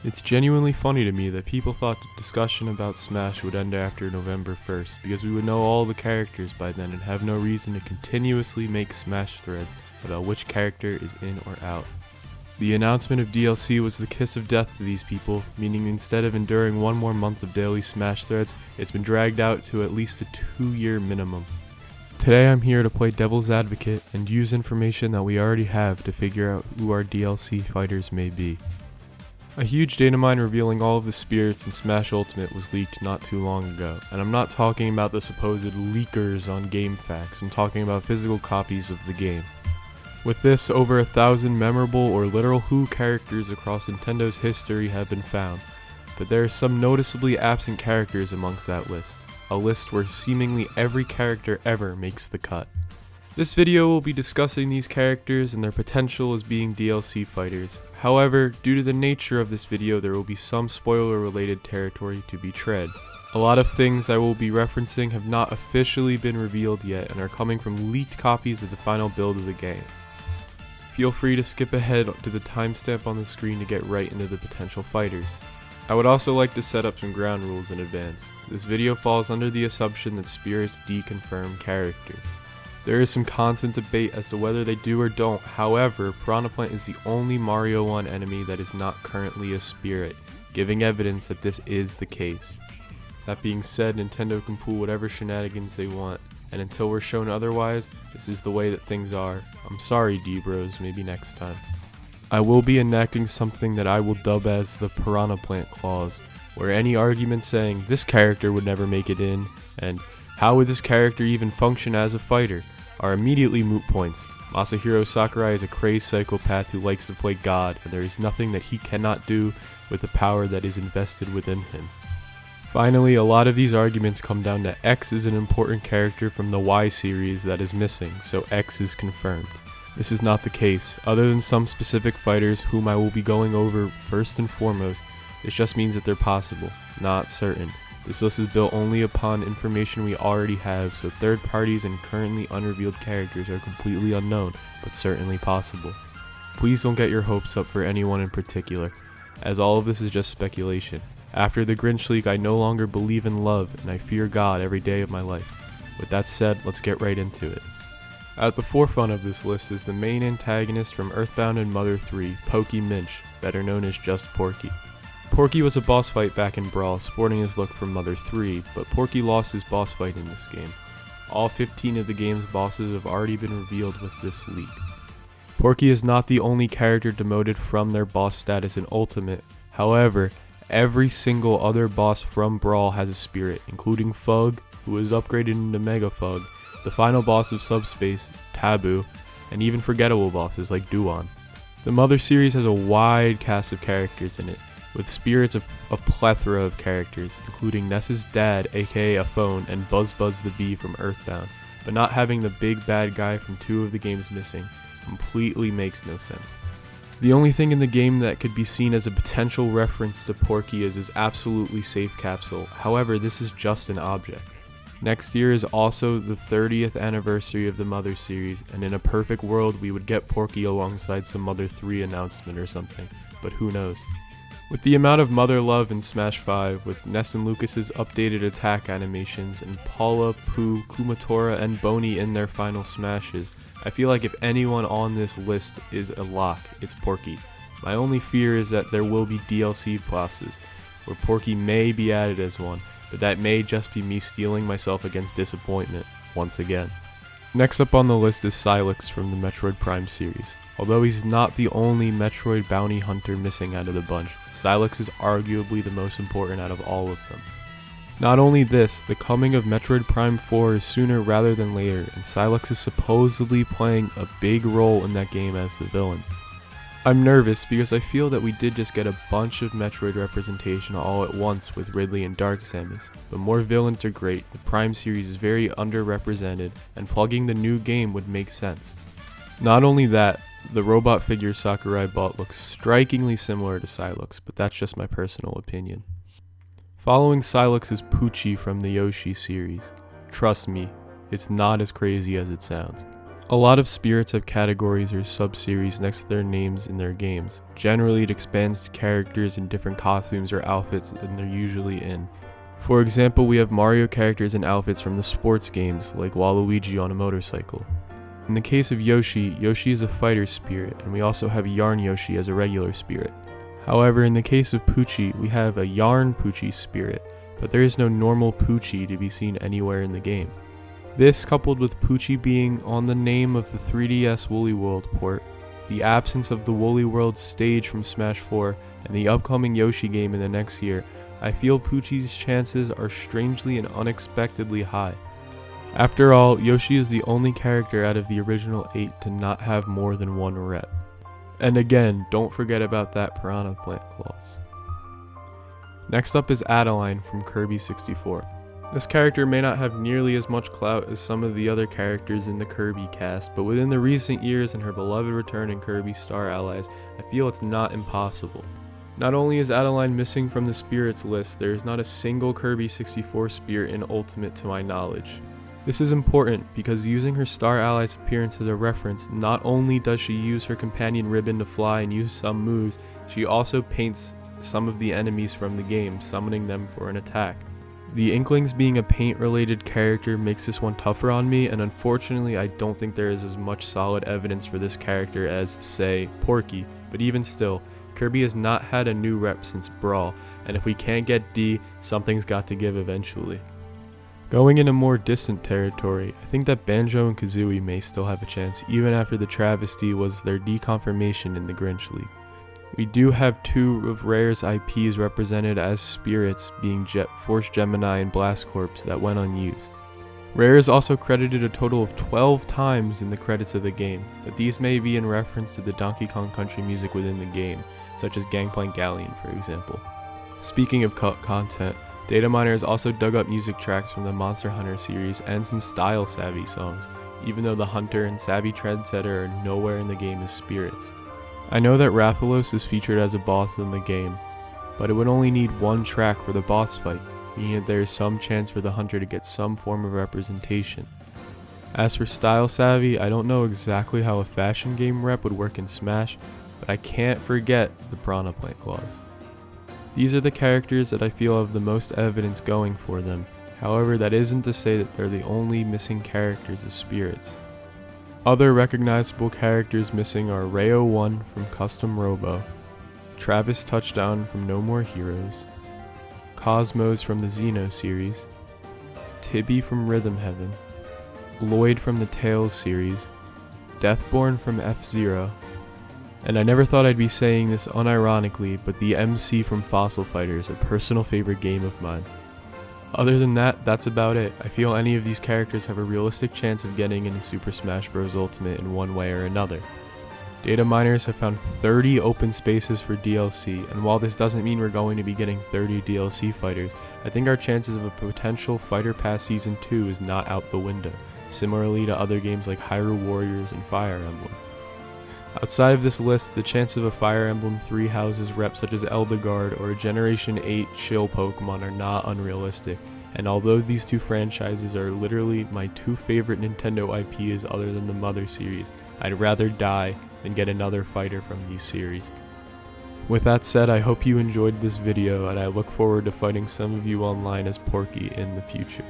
It's genuinely funny to me that people thought the discussion about Smash would end after November 1st, because we would know all the characters by then and have no reason to continuously make Smash threads about which character is in or out. The announcement of DLC was the kiss of death to these people, meaning instead of enduring one more month of daily Smash threads, it's been dragged out to at least a 2-year minimum. Today I'm here to play devil's advocate and use information that we already have to figure out who our DLC fighters may be. A huge data mine revealing all of the spirits in Smash Ultimate was leaked not too long ago, and I'm not talking about the supposed leakers on GameFAQs, I'm talking about physical copies of the game. With this, over 1,000 memorable or literal Who characters across Nintendo's history have been found, but there are some noticeably absent characters amongst that list, a list where seemingly every character ever makes the cut. This video will be discussing these characters and their potential as being DLC fighters. However, due to the nature of this video, there will be some spoiler-related territory to be tread. A lot of things I will be referencing have not officially been revealed yet and are coming from leaked copies of the final build of the game. Feel free to skip ahead to the timestamp on the screen to get right into the potential fighters. I would also like to set up some ground rules in advance. This video falls under the assumption that spirits deconfirm characters. There is some constant debate as to whether they do or don't. However, Piranha Plant is the only Mario 1 enemy that is not currently a spirit, giving evidence that this is the case. That being said, Nintendo can pull whatever shenanigans they want, and until we're shown otherwise, this is the way that things are. I'm sorry, D-Bros, maybe next time. I will be enacting something that I will dub as the Piranha Plant Clause, where any argument saying this character would never make it in, and how would this character even function as a fighter, are immediately moot points. Masahiro Sakurai is a crazed psychopath who likes to play God, and there is nothing that he cannot do with the power that is invested within him. Finally, a lot of these arguments come down to X is an important character from the Y series that is missing, so X is confirmed. This is not the case. Other than some specific fighters whom I will be going over first and foremost, this just means that they're possible, not certain. This list is built only upon information we already have, so third parties and currently unrevealed characters are completely unknown, but certainly possible. Please don't get your hopes up for anyone in particular, as all of this is just speculation. After the Grinch leak, I no longer believe in love, and I fear God every day of my life. With that said, let's get right into it. At the forefront of this list is the main antagonist from Earthbound and Mother 3, Pokey Minch, better known as just Porky. Porky was a boss fight back in Brawl, sporting his look from Mother 3, but Porky lost his boss fight in this game. All 15 of the game's bosses have already been revealed with this leak. Porky is not the only character demoted from their boss status in Ultimate. However, every single other boss from Brawl has a spirit, including Fug, who is upgraded into Mega Fug, the final boss of Subspace, Taboo, and even forgettable bosses like Duon. The Mother series has a wide cast of characters in it, with spirits of a plethora of characters, including Ness's dad, aka a phone, and Buzz the Bee from Earthbound, but not having the big bad guy from 2 of the games missing completely makes no sense. The only thing in the game that could be seen as a potential reference to Porky is his absolutely safe capsule. However, this is just an object. Next year is also the 30th anniversary of the Mother series, and in a perfect world we would get Porky alongside some Mother 3 announcement or something, but who knows. With the amount of mother love in Smash 5, with Ness and Lucas's updated attack animations, and Paula, Pooh, Kumatora, and Boney in their final smashes, I feel like if anyone on this list is a lock, it's Porky. My only fear is that there will be DLC bosses, where Porky may be added as one, but that may just be me steeling myself against disappointment, once again. Next up on the list is Sylux from the Metroid Prime series. Although he's not the only Metroid bounty hunter missing out of the bunch, Sylux is arguably the most important out of all of them. Not only this, the coming of Metroid Prime 4 is sooner rather than later, and Sylux is supposedly playing a big role in that game as the villain. I'm nervous because I feel that we did just get a bunch of Metroid representation all at once with Ridley and Dark Samus, but more villains are great, the Prime series is very underrepresented, and plugging the new game would make sense. Not only that, the robot figure Sakurai bought looks strikingly similar to Sylux, but that's just my personal opinion. Following Sylux is Poochie from the Yoshi series. Trust me, it's not as crazy as it sounds. A lot of spirits have categories or sub-series next to their names in their games. Generally, it expands to characters in different costumes or outfits than they're usually in. For example, we have Mario characters and outfits from the sports games, like Waluigi on a motorcycle. In the case of Yoshi, Yoshi is a fighter spirit, and we also have Yarn Yoshi as a regular spirit. However, in the case of Poochie, we have a Yarn Poochie spirit, but there is no normal Poochie to be seen anywhere in the game. This, coupled with Poochie being on the name of the 3DS Woolly World port, the absence of the Woolly World stage from Smash 4, and the upcoming Yoshi game in the next year, I feel Poochie's chances are strangely and unexpectedly high. After all, Yoshi is the only character out of the original 8 to not have more than one rep. And again, don't forget about that Piranha Plant clause. Next up is Adeline from Kirby 64. This character may not have nearly as much clout as some of the other characters in the Kirby cast, but within the recent years and her beloved return in Kirby Star Allies, I feel it's not impossible. Not only is Adeline missing from the spirits list, there is not a single Kirby 64 spirit in Ultimate to my knowledge. This is important because using her Star Allies appearance as a reference, not only does she use her companion ribbon to fly and use some moves, she also paints some of the enemies from the game, summoning them for an attack. The Inklings being a paint-related character makes this one tougher on me, and unfortunately I don't think there is as much solid evidence for this character as, say, Porky, but even still, Kirby has not had a new rep since Brawl, and if we can't get D, something's got to give eventually. Going into more distant territory, I think that Banjo and Kazooie may still have a chance even after the travesty was their deconfirmation in the Grinch League. We do have two of Rare's IPs represented as spirits, being Jet Force Gemini and Blast Corps, that went unused. Rare is also credited a total of 12 times in the credits of the game, but these may be in reference to the Donkey Kong Country music within the game, such as Gangplank Galleon for example. Speaking of cut content, Data Miner has also dug up music tracks from the Monster Hunter series and some Style Savvy songs, even though the Hunter and Savvy Trendsetter are nowhere in the game as spirits. I know that Rathalos is featured as a boss in the game, but it would only need one track for the boss fight, meaning that there is some chance for the Hunter to get some form of representation. As for Style Savvy, I don't know exactly how a fashion game rep would work in Smash, but I can't forget the Piranha Plant clause. These are the characters that I feel have the most evidence going for them, however that isn't to say that they're the only missing characters as spirits. Other recognizable characters missing are Rayo1 from Custom Robo, Travis Touchdown from No More Heroes, Cosmos from the Xeno series, Tibby from Rhythm Heaven, Lloyd from the Tails series, Deathborn from F-Zero, and I never thought I'd be saying this unironically, but the MC from Fossil Fighters, a personal favorite game of mine. Other than that, that's about it. I feel any of these characters have a realistic chance of getting into Super Smash Bros. Ultimate in one way or another. Data miners have found 30 open spaces for DLC, and while this doesn't mean we're going to be getting 30 DLC fighters, I think our chances of a potential Fighter Pass Season 2 is not out the window, similarly to other games like Hyrule Warriors and Fire Emblem. Outside of this list, the chance of a Fire Emblem 3 houses reps such as Eldegard or a Generation 8 Chill Pokemon are not unrealistic, and although these two franchises are literally my two favorite Nintendo IPs other than the Mother series, I'd rather die than get another fighter from these series. With that said, I hope you enjoyed this video, and I look forward to fighting some of you online as Porky in the future.